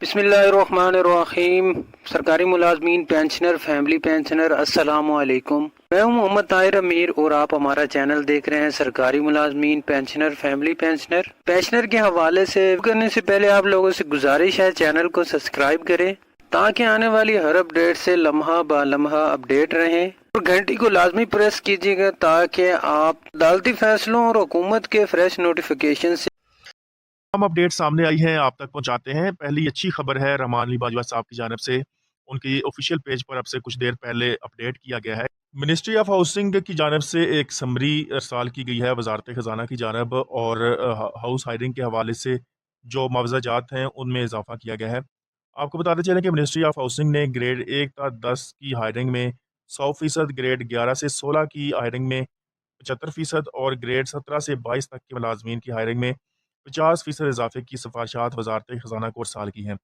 बिस्मिल्लाहिर्रहमानिर्रहीम। सरकारी मुलाजमीन, pensioner, family pensioner, अस्सलाम वालेकुम। मैं हूं मोहम्मद ताहिर अमीर और आप हमारा चैनल देख रहे हैं सरकारी मुलाजमीन, पेंशनर, फैमिली पेंशनर। पेंशनर के हवाले से करने से पहले आप लोगों से गुजारिश है चैनल को सब्सक्राइब करें ताकि आने वाली हर अपडेट से लम्हा बा लम्हा अपडेट रहें, और घंटी को लाजमी प्रेस कीजिएगा ताकि आप अदालती फैसलों और हुकूमत के फ्रेश नोटिफिकेशन से हम अपडेट सामने आई हैं आप तक पहुंचाते हैं। पहली अच्छी खबर है रहमान अली बाजवा साहब की जानिब से, उनकी ऑफिशियल पेज पर अब से कुछ देर पहले अपडेट किया गया है। मिनिस्ट्री ऑफ हाउसिंग की जानिब से एक समरी अरसाल की गई है वजारत खजाना की जानिब, और हाउस हायरिंग के हवाले से जो मुआवजा जात हैं उनमें इजाफा किया गया है। आपको बताते चलें कि मिनिस्ट्री ऑफ हाउसिंग ने ग्रेड 1 था 10 की हायरिंग में 100%, ग्रेड 11 से 16 की हायरिंग में 75% और ग्रेड 17 से 22 तक के मुलाजमीन की हायरिंग में 50% इजाफे की सिफारशात वजारत खजाना को अरसाल की हैं।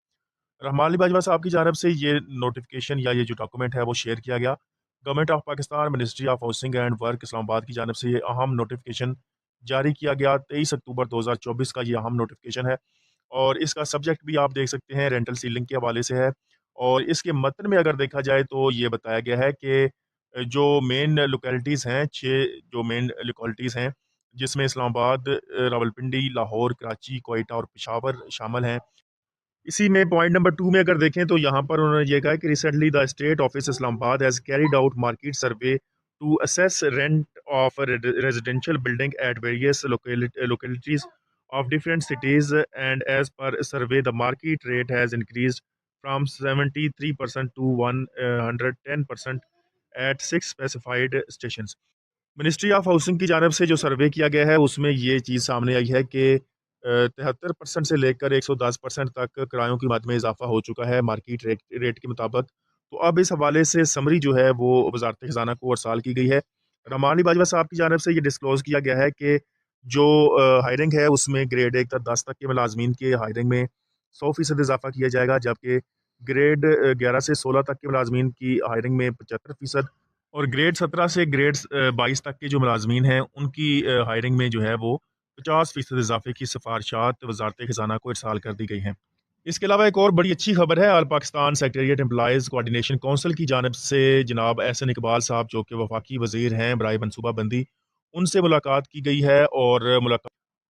रहमान अली बाजवा साहब की जानब से ये नोटिफिकेशन या ये जो डॉक्यूमेंट है वो शेयर किया गया। Government of Pakistan, ministry of housing and work, Islamabad की जानब से ये अहम नोटिफिकेशन जारी किया गया। 23 अक्टूबर 2024 का ये अहम नोटिफिकेशन है, और इसका सब्जेक्ट भी आप देख सकते हैं रेंटल सीलिंग के हवाले से है। और इसके मतन में अगर देखा जाए तो ये बताया गया है कि जो मेन लोकेलिटीज़ हैं, 6 जो मेन लोकेलिटीज़ हैं, जिसमें इस्लामाबाद, रावलपिंडी, लाहौर, कराची, कोयटा और पेशावर शामिल हैं। इसी में पॉइंट नंबर 2 में अगर देखें तो यहाँ पर उन्होंने ये कहा कि recently the state office Islamabad has carried out market survey to assess rent of residential building at various localities of different cities, and as per survey the market rate has increased from 73% to 110% at 6 specified stations. Ministry of housing की जानब से जो सर्वे किया गया है उसमें ये चीज़ सामने आई है कि 73% से लेकर 110% तक किरायों की मद में इजाफा हो चुका है मार्केट रेट के मुताबिक। तो अब इस हवाले से समरी जो है वो वजारत खजाना को अरसाल की गई है। रहमान अली बाजवा साहब की जानब से ये डिस्क्लोज़ किया गया है कि जो हायरिंग है उसमें ग्रेड 1 तक 10 तक के मुलाजमीन के हायरिंग में 100% इजाफा किया जाएगा, जबकि ग्रेड 11 से 16 तक के मुलाजमीन की हायरिंग में 75%, और ग्रेड 17 से ग्रेड 22 तक के जो मुलाजमीन हैं उनकी हायरिंग में जो है वो 50% इजाफे की सिफारशात वजारत खजाना को इरसाल कर दी गई हैं। इसके अलावा एक और बड़ी अच्छी खबर है, all Pakistan secretariat employees coordination council की जानिब से जनाब एहसन इकबाल साहब जो कि वफाकी वज़ीर हैं बराए मनसूबा बंदी, उनसे मुलाकात की गई है। और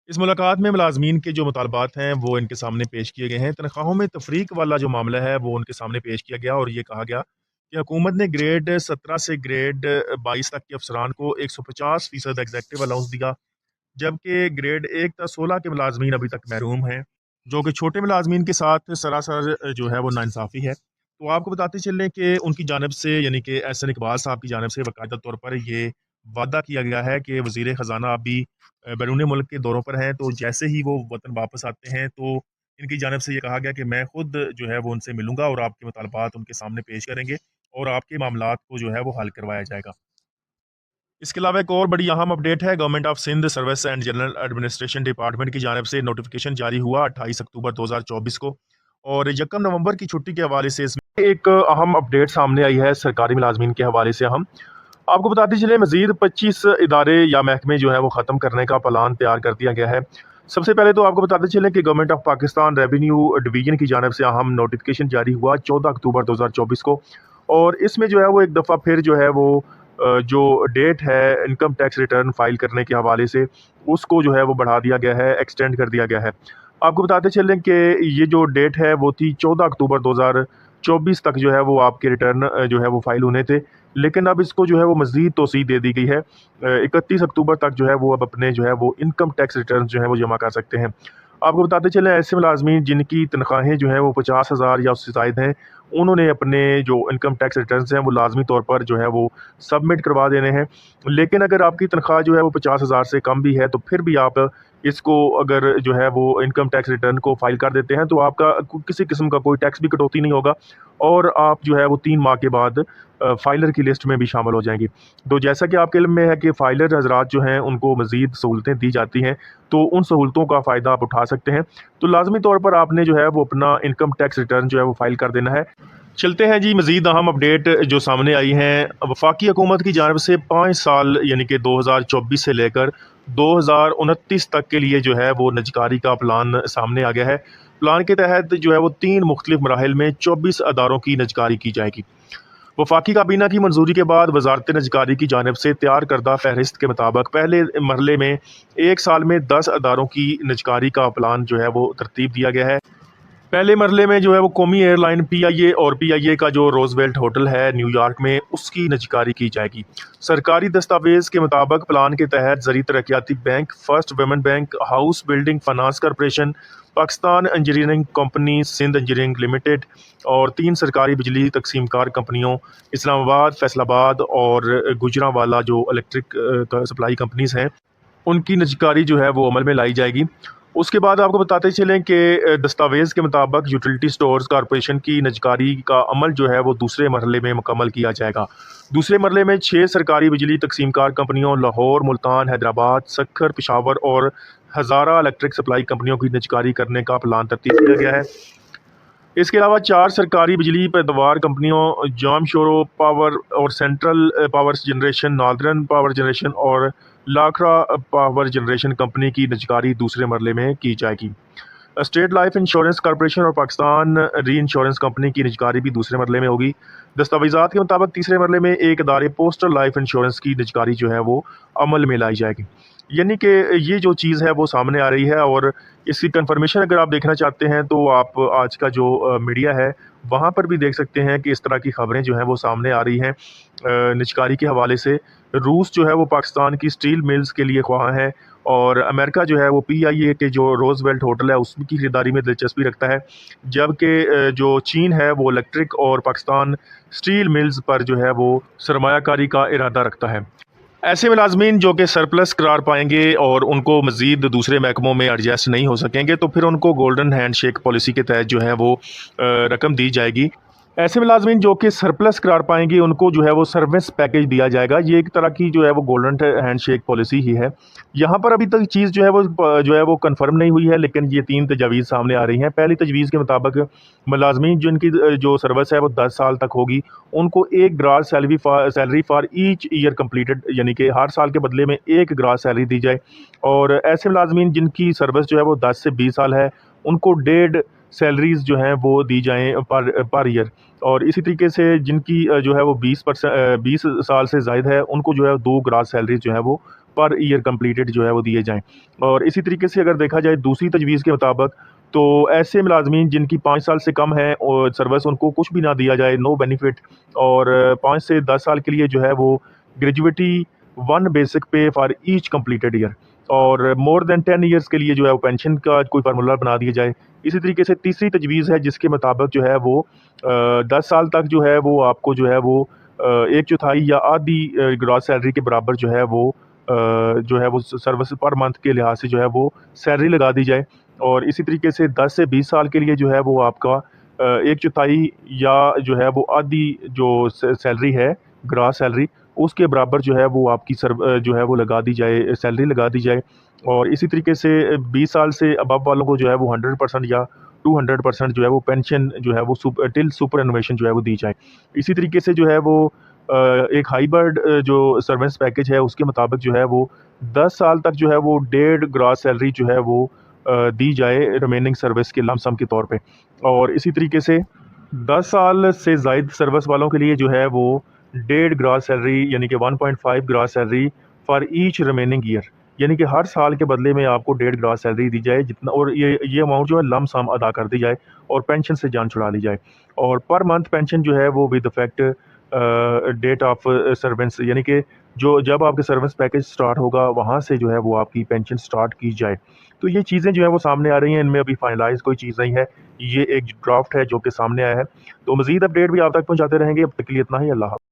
इस मुलाकात में मुलाजमीन के जो मुतालबात हैं वो इनके सामने पेश किए गए हैं। तनख्वाहों में तफरीक वाला जो मामला है वो उनके सामने पेश किया गया, और ये कहा गया कि हुकूमत ने ग्रेड 17 से ग्रेड 22 तक के अफसरान को 150% एग्जेक्टिव अलाउंस दिया, जबकि ग्रेड 1 तक 16 के मुलाजमीन अभी तक महरूम हैं, जो कि छोटे मुलाजमीन के साथ सरासर जो है वो नाइंसाफ़ी है। तो आपको बताते चलें कि उनकी जानब से यानी कि एहसन इकबाल साहब की जानब से बाकायदा तौर पर ये वादा किया गया है कि वज़ीर ख़जाना अभी बैरून मुल्क के दौरों पर हैं, तो जैसे ही वो वतन वापस आते हैं तो इनकी जानब से ये कहा गया कि मैं खुद जो है वो उनसे मिलूंगा और आपके मुतालबात उनके सामने पेश करेंगे और आपके मामलात को जो है वो हल करवाया जाएगा। इसके अलावा एक और बड़ी अहम अपडेट है, government of Sindh service and general administration department की जानिब से नोटिफिकेशन जारी हुआ 28 अक्टूबर 2024 को, और 1 नवंबर की छुट्टी के हवाले से इसमें एक अहम अपडेट सामने आई है सरकारी मुलाजमीन के हवाले से। हम आपको बताते चले मजीद 25 इदारे या महकमे जो है वो ख़त्म करने का प्लान तैयार कर दिया गया है। सबसे पहले तो आपको बताते चलें कि government of Pakistan revenue division की जानिब से अहम नोटिफिकेशन जारी हुआ 14 अक्टूबर 2024 को, और इसमें जो है वो एक दफ़ा फिर जो है वो जो डेट है इनकम टैक्स रिटर्न फाइल करने के हवाले से उसको जो है वो बढ़ा दिया गया है, एक्सटेंड कर दिया गया है। आपको बताते चलें कि ये जो डेट है वो थी 14 अक्टूबर 2024 तक जो है वो आपके रिटर्न जो है वो फाइल होने थे, लेकिन अब इसको जो है वो मज़ीद तोसी दे दी गई है। 31 अक्टूबर तक जो है वो अब अपने जो है वो इनकम टैक्स रिटर्न जो है वो जमा कर सकते हैं। आपको बताते चलें ऐसे मुलाजमीन जिनकी तनख्वाहें जो हैं वो 50,000 या उससे ज़ायद हैं, उन्होंने अपने जो इनकम टैक्स रिटर्न्स हैं वो लाजमी तौर पर जो है वो सबमिट करवा देने हैं। लेकिन अगर आपकी तनख्वाह जो है वो 50,000 से कम भी है तो फिर भी आप इसको अगर जो है वो इनकम टैक्स रिटर्न को फाइल कर देते हैं तो आपका किसी किस्म का कोई टैक्स भी कटौती नहीं होगा, और आप जो है वो 3 माह के बाद फाइलर की लिस्ट में भी शामिल हो जाएंगी। तो जैसा कि आपके इल्म में है कि फाइलर हजरात जो हैं उनको मज़ीद सहूलतें दी जाती हैं, तो उन सहूलतों का फ़ायदा आप उठा सकते हैं। तो लाजमी तौर पर आपने जो है वो अपना इनकम टैक्स रिटर्न जो है वो फाइल कर देना है। चलते हैं जी मज़ीद अहम अपडेट जो सामने आई हैं। वफाकी हुकूमत की जानब से 5 साल यानी कि 2024 से लेकर 2029 تک کے لیے جو ہے وہ نجکاری کا پلان سامنے آ گیا ہے۔ پلان کے تحت جو ہے وہ 3 مختلف مراحل میں 24 اداروں کی نجکاری کی جائے گی۔ وفاقی کابینہ کی منظوری کے بعد وزارت نجکاری کی جانب سے تیار کردہ فہرست کے مطابق پہلے مرحلے میں 1 سال میں 10 اداروں کی نجکاری کا پلان جو ہے وہ ترتیب دیا گیا ہے۔ پہلے مرحلے میں جو ہے وہ قومی ایئر لائن پی آئی اے اور پی آئی اے کا جو روزویلٹ ہوٹل ہے نیو یارک میں، اس کی نجکاری کی جائے گی۔ سرکاری دستاویز کے مطابق پلان کے تحت زرعی ترقیاتی bank, first women bank, house building finance corporation, Pakistan engineering company Sindh engineering limited اور 3 سرکاری بجلی تقسیم کار کمپنیوں اسلام آباد، فیصل آباد اور گوجرانوالا جو الیکٹرک سپلائی کمپنیز ہیں، ان کی نجکاری جو ہے وہ عمل میں لائی جائے گی۔ اس کے بعد آپ کو بتاتے چلیں کہ دستاویز کے مطابق یوٹیلیٹی سٹورز کارپوریشن کی نجکاری کا عمل جو ہے وہ دوسرے مرحلے میں مکمل کیا جائے گا۔ دوسرے مرحلے میں 6 سرکاری بجلی تقسیم کار کمپنیوں لاہور، ملتان، حیدرآباد، سکھر، پشاور اور ہزارہ الیکٹرک سپلائی کمپنیوں کی نجکاری کرنے کا پلان ترتیب کیا گیا ہے۔ اس کے علاوہ 4 سرکاری بجلی پیداوار کمپنیوں جام شورو پاور اور central power generation, northern power generation اور لاکھرا پاور جنریشن کمپنی کی نجکاری دوسرے مرحلے میں کی جائے گی۔ اسٹیٹ لائف انشورنس کارپوریشن اور پاکستان ری انشورنس کمپنی کی نجکاری بھی دوسرے مرحلے میں ہوگی۔ دستاویزات کے مطابق تیسرے مرحلے میں ایک ادارے پوسٹل لائف انشورنس کی نجکاری جو ہے وہ عمل میں لائی جائے گی۔ یعنی کہ یہ جو چیز ہے وہ سامنے آ رہی ہے، اور اس کی کنفرمیشن اگر آپ دیکھنا چاہتے ہیں تو آپ آج کا جو میڈیا ہے وہاں پر بھی دیکھ سکتے ہیں کہ اس طرح کی خبریں جو ہیں وہ سامنے آ رہی ہیں نجکاری کے حوالے سے۔ روس جو ہے وہ پاکستان کی سٹیل ملز کے لیے خواہاں ہے، اور امریکہ جو ہے وہ پی آئی اے کے جو روز ویلٹ ہوٹل ہے اس کی خریداری میں دلچسپی رکھتا ہے، جبکہ جو چین ہے وہ الیکٹرک اور پاکستان سٹیل ملز پر جو ہے وہ سرمایہ کاری کا ارادہ رکھتا ہے۔ ایسے ملازمین جو کہ سرپلس قرار پائیں گے اور ان کو مزید دوسرے محکموں میں ایڈجسٹ نہیں ہو سکیں گے تو پھر ان کو گولڈن ہینڈ شیک پالیسی کے تحت جو ہے وہ رقم دی جائے گی۔ ایسے ملازمین جو کہ سرپلس قرار پائیں گے ان کو جو ہے وہ سروس پیکج دیا جائے گا۔ یہ ایک طرح کی جو ہے وہ گولڈن ہینڈ شیک پالیسی ہی ہے۔ یہاں پر ابھی تک چیز جو ہے وہ کنفرم نہیں ہوئی ہے، لیکن یہ 3 تجاویز سامنے آ رہی ہیں۔ پہلی تجویز کے مطابق ملازمین جن کی جو سروس ہے وہ 10 سال تک ہوگی، ان کو ایک gross salary for each year completed, یعنی کہ ہر سال کے بدلے میں ایک گراس سیلری دی جائے۔ اور ایسے ملازمین جن کی سروس جو ہے وہ 10 سے 20 سال ہے، ان کو 1.5 سیلریز جو ہیں وہ دی جائیں پر ایئر۔ اور اسی طریقے سے جن کی جو ہے وہ 20 سال سے زائد ہے، ان کو جو ہے 2 گراس سیلریز جو ہے وہ پر ایئر کمپلیٹڈ جو ہے وہ دیے جائیں۔ اور اسی طریقے سے اگر دیکھا جائے دوسری تجویز کے مطابق تو ایسے ملازمین جن کی 5 سال سے کم ہے اور سروس، ان کو کچھ بھی نہ دیا جائے، نو بینیفٹ۔ اور 5 سے 10 سال کے لیے جو ہے وہ gratuity 1 basic pay for each completed year, اور مور دین 10 ایئرس کے لیے جو ہے وہ پینشن کا کوئی فارمولہ بنا دیا جائے۔ اسی طریقے سے تیسری تجویز ہے جس کے مطابق جو ہے وہ 10 سال تک جو ہے وہ آپ کو جو ہے وہ 1/4 یا آدھی گراس سیلری کے برابر جو ہے وہ سروس پر منتھ کے لحاظ سے جو ہے وہ سیلری لگا دی جائے۔ اور اسی طریقے سے 10 سے 20 سال کے لیے جو ہے وہ آپ کا 1/4 یا جو ہے وہ آدھی جو سیلری ہے گراس سیلری، اس کے برابر جو ہے وہ آپ کی جو ہے وہ لگا دی جائے، سیلری لگا دی جائے۔ اور اسی طریقے سے 20 سال سے ابو والوں کو جو ہے وہ 100% یا 200% جو ہے وہ پینشن جو ہے وہ ٹل سپر انویشن جو ہے وہ دی جائے۔ اسی طریقے سے جو ہے وہ ایک ہائیبرڈ جو سروس پیکج ہے اس کے مطابق جو ہے وہ 10 سال تک جو ہے وہ 1.5 گراس سیلری جو ہے وہ دی جائے ریمیننگ سروس کے لم سم کے طور پہ۔ اور اسی طریقے سے 10 سال سے زائد سروس والوں کے لیے جو ہے وہ 1.5 گراس سیلری، یعنی کہ 1.5 gross salary for each remaining year, یعنی کہ ہر سال کے بدلے میں آپ کو 1.5 گراس سیلری دی جائے جتنا، اور یہ اماؤنٹ جو ہے لم سم ادا کر دی جائے اور پینشن سے جان چھڑا لی جائے۔ اور پر منتھ پینشن جو ہے وہ with effect date of service, یعنی کہ جب آپ کے سروس پیکج سٹارٹ ہوگا وہاں سے جو ہے وہ آپ کی پینشن سٹارٹ کی جائے۔ تو یہ چیزیں جو ہیں وہ سامنے آ رہی ہیں، ان میں ابھی فائنلائز کوئی چیز نہیں ہے، یہ ایک ڈرافٹ ہے جو کہ سامنے آیا ہے۔ تو مزید اپڈیٹ بھی آپ تک پہنچاتے رہیں گے، اب تک کے لیے اتنا ہی، اللہ حافظ۔